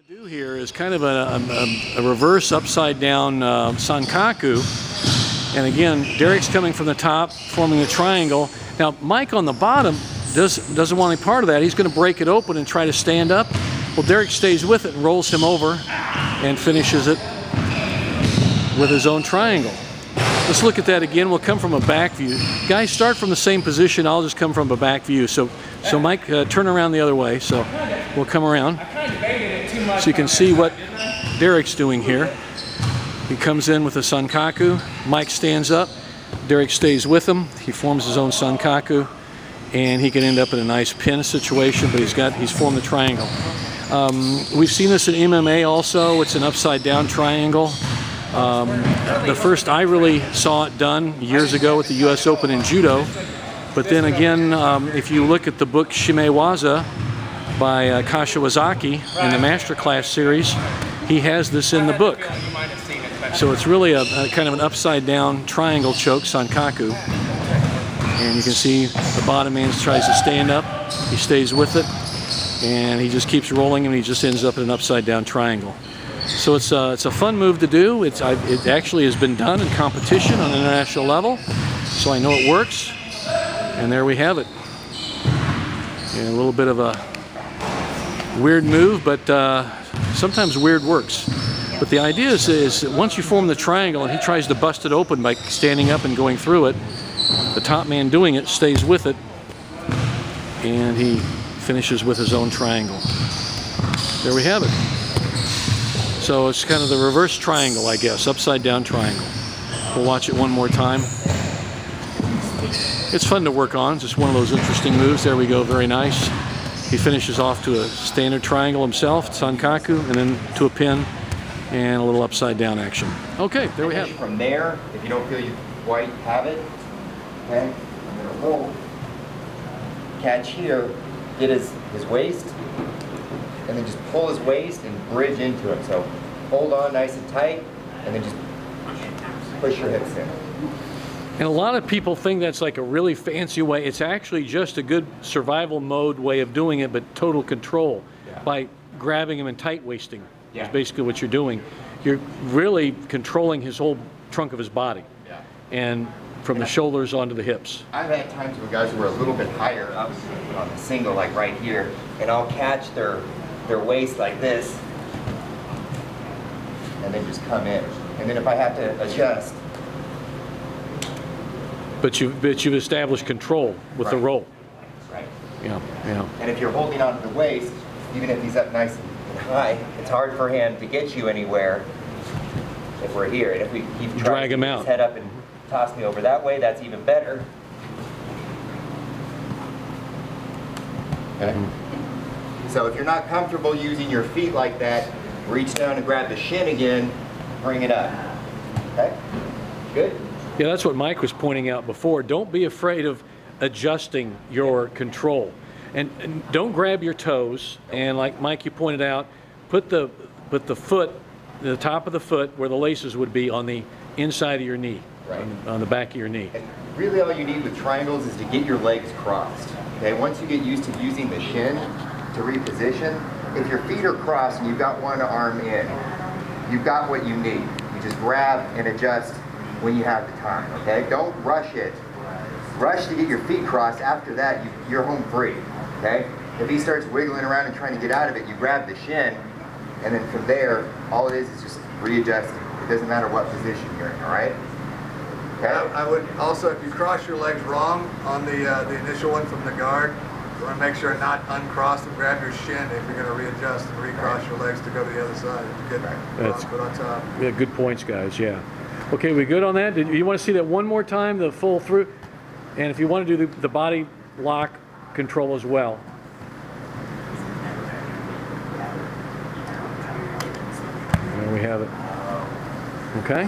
Do here is kind of a reverse upside down Sankaku, and again Derrick's coming from the top forming a triangle. Now Mike on the bottom doesn't want any part of that. He's going to break it open and try to stand up. Well, Derrick stays with it and rolls him over and finishes it with his own triangle. Let's look at that again. We'll come from a back view. Guys, start from the same position. I'll just come from a back view. So Mike, turn around the other way. So we'll come around. So you can see what Derrick's doing here. He comes in with a Sankaku. Mike stands up. Derrick stays with him. He forms his own Sankaku, and he can end up in a nice pin situation. But he's formed the triangle. We've seen this in MMA also. It's an upside down triangle. The first I really saw it done years ago at the U.S. Open in Judo. But then again, if you look at the book Shimewaza by Kashiwazaki in the Masterclass series, he has this in the book. So it's really a kind of an upside down triangle choke, Sankaku. And you can see the bottom man tries to stand up. He stays with it, and he just keeps rolling, and he just ends up in an upside down triangle. So it's a fun move to do. It actually has been done in competition on an international level, so I know it works. And there we have it. And a little bit of a weird move, but sometimes weird works. But the idea is that once you form the triangle and he tries to bust it open by standing up and going through it, the top man doing it stays with it, and he finishes with his own triangle. There we have it. So it's kind of the reverse triangle, I guess, upside down triangle. We'll watch it one more time. It's fun to work on. It's just one of those interesting moves. There we go, very nice. He finishes off to a standard triangle himself, Sankaku, and then to a pin and a little upside down action. Okay, there we have it. From there, if you don't feel you quite have it, okay, I'm going to roll. Catch here, get his waist, and then just pull his waist and bridge into him. So hold on nice and tight, and then just push your hips in. And a lot of people think that's like a really fancy way. It's actually just a good survival mode way of doing it, but total control by grabbing him and tight waisting. Is basically what you're doing. You're really controlling his whole trunk of his body, and from the shoulders onto the hips. I've had times with guys who are a little bit higher up on the single, like right here, and I'll catch their waist like this, and then just come in. And then if I have to adjust. But you've established control with the roll. Right. Yeah. And if you're holding on to the waist, even if he's up nice and high, it's hard for him to get you anywhere if we're here. And if we keep trying to get his head up and toss me over that way, that's even better. Okay. So if you're not comfortable using your feet like that, reach down and grab the shin again, bring it up. Okay? Good? Yeah, that's what Mike was pointing out before. Don't be afraid of adjusting your control. And don't grab your toes. And like Mike, you pointed out, put the foot, the top of the foot where the laces would be on the inside of your knee, on the back of your knee. And really all you need with triangles is to get your legs crossed. Okay, once you get used to using the shin to reposition, if your feet are crossed and you've got one arm in, you've got what you need. You just grab and adjust when you have the time, okay? Don't rush it. Rush to get your feet crossed. After that, you're home free, okay? If he starts wiggling around and trying to get out of it, you grab the shin, and then from there, all it is just readjusting. It doesn't matter what position you're in, all right? Okay? I would also, if you cross your legs wrong on the initial one from the guard, you want to make sure not uncross and grab your shin if you're going to readjust and recross your legs to go to the other side to get put on top. Yeah, good points, guys. Yeah. Okay, we good on that? You want to see that one more time, the full through? And if you want to do the body lock control as well. There we have it. Okay.